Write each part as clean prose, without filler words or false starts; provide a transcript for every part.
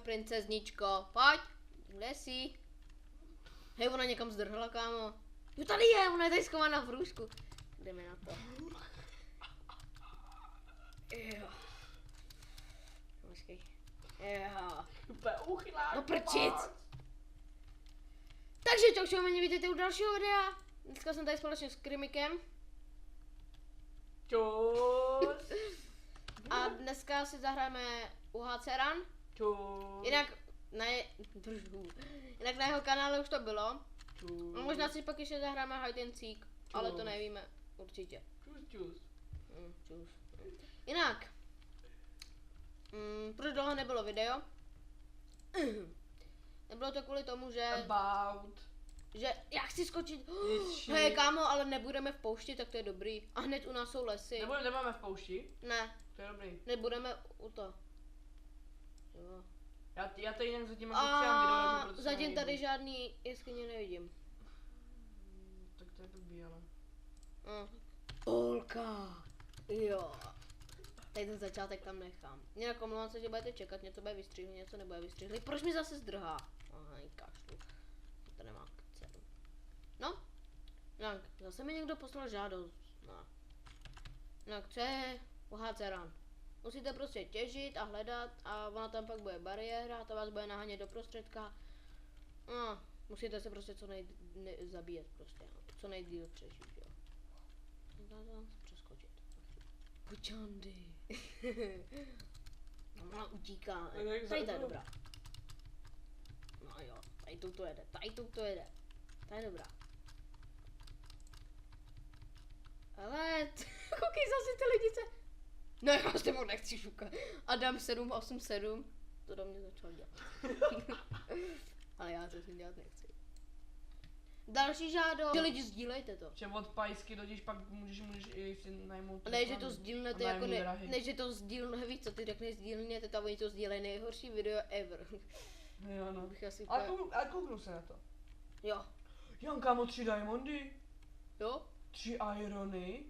princezničko, pojď, kde jsi? Hej, ona někam zdrhla, kámo. Jo, tady je, ona je tady schovaná v růžku. Jdeme na to. Jo. Počkej. Jo. Úplně uchylák. No prčic. Takže čau, mě vítejte u dalšího videa. Dneska jsem tady společně s Krimikem. Čus. A dneska si zahrajeme UHC Run. Čus. Jinak na jeho kanále už to bylo. Čus. A možná si pak ještě zahráme Hide and Seek, ale to nevíme určitě. Čus. Čus. Jinak, proč dlouho nebylo video? Nebylo to kvůli tomu, že já chci skočit. Hej kámo, ale nebudeme v poušti, tak to je dobrý. A hned u nás jsou lesy. Nebudeme v poušti? Ne. To je dobrý. Nebudeme u to. Jo. Já tady jinak zatím jako třeba video, zatím tady žádný jeskyně nevidím. Tak to je blbý, ale. Polka. Jo. Tady ten začátek tam nechám. Jinak omlouvám se, že budete čekat, něco bude vystřihli, něco nebude vystřihli. Proč mi zase zdrhá? Aha, kašlu. To nemá cenu. No. Tak, zase mi někdo poslal žádost. No. Tak, co je UHC Run? Musíte prostě těžit a hledat a ona tam pak bude bariéra, ta vás bude nahánět do prostředka. No, musíte se prostě co zabíjet prostě, no. Co nejdýl přežít, jo. Dá se přeskočit. Pučandy. Ona utíká. Tady to je dobrá. No jo, tady to jede, Ta je dobrá. Ale, koukej zase ty lidice. No já s tebou nechci šukat. Adam 787, to do mě začal dělat. Ale já to si dělat nechci. Další žádost. Lidi, sdílejte to. Že od pajsky dojдeš, pak můžeš i si najmout. Ne, že to sdílnete jako ne, že to sdílne, víš co, ty řekneš sdílněte to a oni to sdílejí, nejhorší video ever. Jo no. Ale kouknu se na to. Jo. Jan, kámo, 3 diamondy. Jo? 3 irony.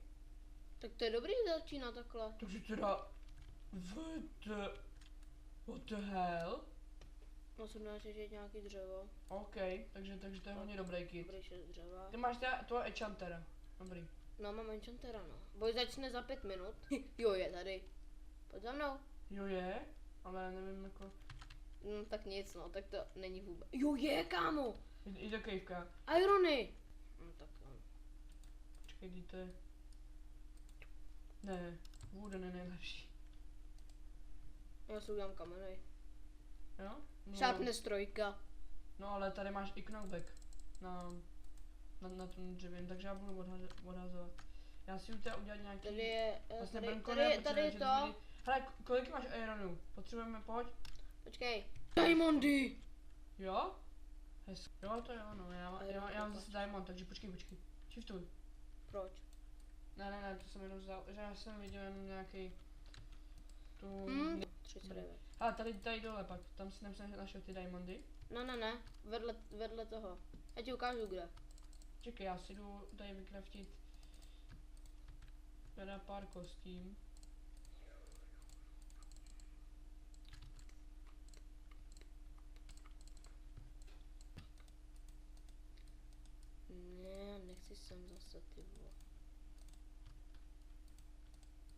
Tak to je dobrý začínat takhle. Takže teda... What the hell? Musím načežit nějaký dřevo. OK, takže to je hodně dobrý kit. Dobrý 6 dřeva. Ty máš toho enchantera. Dobrý. No, mám enchantera, no. Boj začne za 5 minut. Jo, je tady. Pojď za mnou. Jo je, ale nevím jako... Tak nic, no, tak to není vůbec. Jo, je, kámo! Jdi do kejvka. Irony! Tak no. Počkej, kdy to je? Ne, wooden je nejlepší. Já si udělám kameny. Jo? No, Sharpness 3. No ale tady máš i knockback na tom dřevě, takže já budu odhazovat. Já si udělat nějaký... Tady je, vlastně tady je to. Hele, kolik máš ironů? Potřebujeme, pojď. Počkej. Diamondy! Jo? Jo, to je ono, já mám zase diamond, takže počkej. Shiftuj. Proč? Ne, to jsem jenom vzal, že já jsem viděl jenom nějaký... 39. Ale tady dole pak, tam si našel ty diamondy. Ne, vedle toho. Já ti ukážu kde. Čekaj, já si jdu tady vykraftit teda pár kostím. Ne, nechci sem zase ty vole.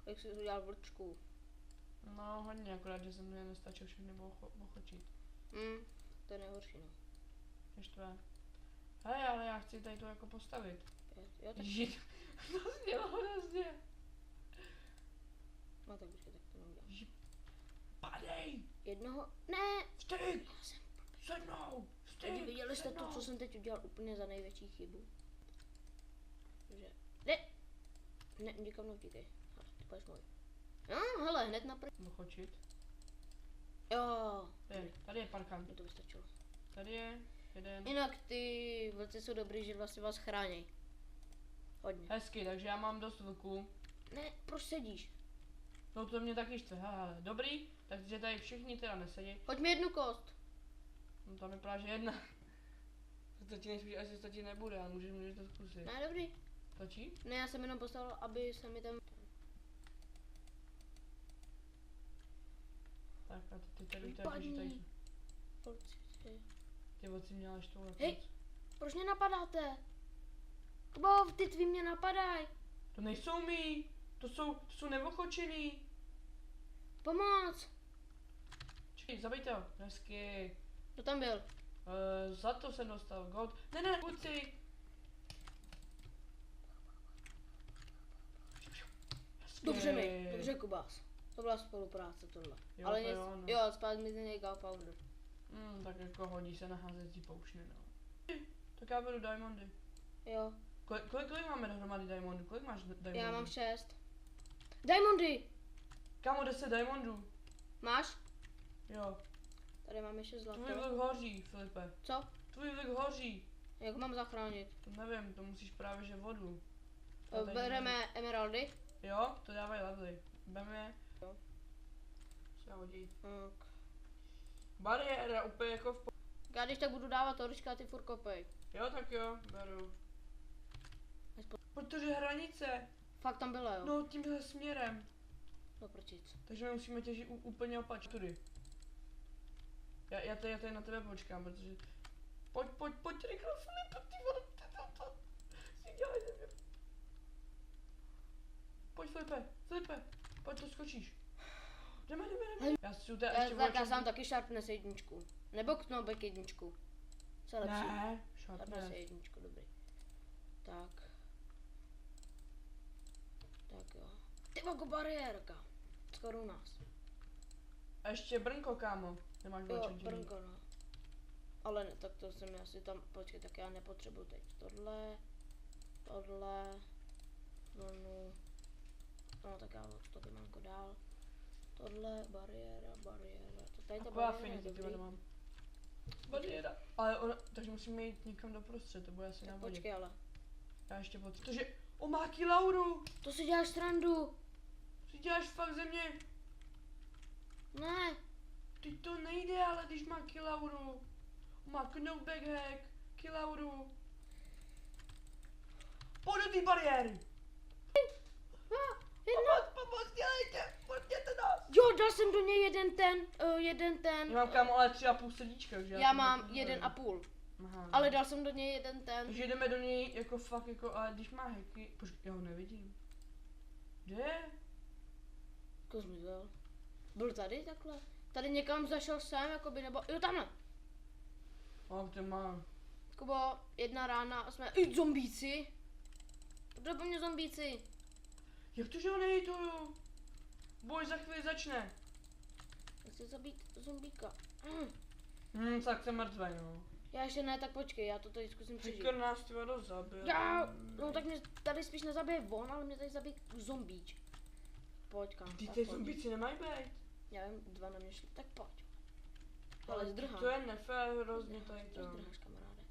Kolik jsi udělal vlčků? No hodně, akorát, že jsem mě nestačil všechny ochočit. To je nejhorší, no. Je štve. Hej, ale já chci tady to jako postavit. Jo, tak... Žít. Hrozně. No tak počkej, tak to neudělám. Padej! Jednoho... Ne! Vstyk! Se mnou! Vstyk! Viděli jste to, co jsem teď udělal úplně za největší chybu? Že... Ne, nikam neutíkej. Ty půjdeš můj. No, hele, hned na Ochočit. Jo. Tady je parkant. Mě to vystačilo. Tady je jeden. Jinak ty vlci jsou dobrý, že vlastně vás chrání. Hodně. Hezky, takže já mám dost vlků. Ne, proč sedíš? No to mě taky štve, hele. Dobrý, takže tady všichni teda nesedí. Hoď mi jednu kost. No tam vypadá, že jedna. To ti nejspíš asi to ti nebude, ale můžeš to zkusit. Ne, dobrý. Stačí? Ne, já jsem jenom postavil, aby se mi tam... Tak a ty tady tady. Určitě. Ty voci měla štou. Hej. Proč mě napadáte? Kubo, ty tvý mě napadaj. To nejsou mý, to jsou nevochočený. Pomoc. Čekaj, zabijte ho. Hezky. Kdo tam byl? Zlato jsem dostal, gold. Ne, kluci. Hezky. Dobře, Kubás. To byla spolupráce tohle. Jo, Ale to nic, jo, no. jo, spát mi z něj gunpowder. Tak jako hodí se nacházet poušně, no. Tak já beru diamondy. Jo, Kolik máme dohromady diamondů? Kolik máš diamondů? já mám 6. Diamondy! Kámo, 10 diamondů. Máš? Jo. Tady mám ještě Tvůj zlato. vlk hoří, Filipe. Co? Tvůj vlk hoří. Jak mám zachránit? To nevím, to musíš právě že vodu. A tady Bereme emeraldy? Jo, to dávají levely. Bereme je. Jo. Se hodí. Tak. Bariéra, úplně jako v Já když tak budu dávat oryška a ty furt kopej. Jo, tak jo, beru. Protože hranice. Fakt tam byla, jo? No, tímhle směrem. No prčic. Takže my musíme těžit úplně opačně. Tudy. Já tady na tebe počkám, protože... Pojď rychle, Filipe, ty vole, to si dělej, nevím. Pojď, Filipe, pojď, to skočíš. Jdeme. Já si tu ještě Já sám taky sharpness jedničku. Nebo knoubek jedničku. Co je lepší? Ne, Sharpness špatné. je jedničku, dobrý. Tak. Tak jo. Ty jako bariérka. Skoro u nás. A ještě brnko, kámo. Nemáš Jo, vlečenky. brnko, no. Ale ne, tak to jsem asi tam, počkej, tak já nepotřebuji teď tohle, vlnu, no tak já to vymánko dál, tohle, bariéra, to tady ta Taková bariéra je finita, ty dobrý. mám. Bariéra. Ale ona, takže musíme jít někam doprostřed, to bude asi na Tak vodě. počkej ale, Já ještě potřebuji. Protože, o má kilauru! to si děláš srandu, Ty děláš fakt ze mě. ne, Ty to nejde, ale když má kilauru. Má knockback hack, kilauru. Pojď do té bariéry. Pomoc, dělejte, pojďte nás. jo, dal jsem do něj jeden ten, Já mám kámo ale 3,5 srdíčka, že? já mám 1,5, Aha. ale dal jsem do něj jeden ten, Takže jdeme do něj jako fakt jako, ale když má hacky, počkej, já ho nevidím. Kde je? jako zmizel, byl tady takhle, tady někam zašel sem, jakoby, nebo, jo tamhle. O, to má. Kubo, 1 rána a jsme, zombíci. Kde po mě zombíci? Jak to, že ho nejituju? Boj za chvíli začne. Chci zabít zombíka. Tak jsem mrtvý, no. Já ještě ne, tak počkej, já to tady zkusím přežít. Teďka nás ty vado zabil. No tak mě tady spíš nezabije on, ale mě tady zabije zombíč. Pojď kam. Ty tak ty pojď. zombíci nemají být. Já vím, 2 na mě šli, tak pojď. Ale zdrhám. To je nefér hrozně tady to. Zdrháš, kamaráde.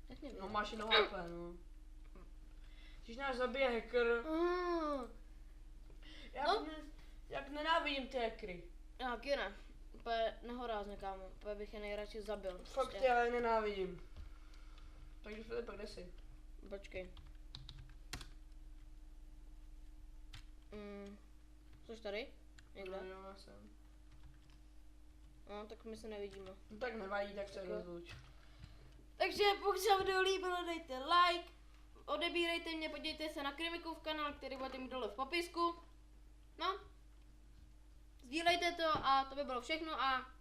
Tak mě No máš jenom HP, no. Když nás zabije hacker, No. jak nenávidím ty hackery. Já taky ne. Úplně nehorázně, kámo. Úplně bych je nejradši zabil. Fakt já je nenávidím. Takže Filip, kde jsi? Počkej. Což tady? Někde? No, jo, já jsem. No, tak my se nevidíme. No tak nevadí, tak se Tak jo. rozluč. Takže pokud se vám video líbilo, dejte like, odebírejte mě, podívejte se na Krimikův kanál, který budete mít dole v popisku. No, sdílejte to a to by bylo všechno a čau.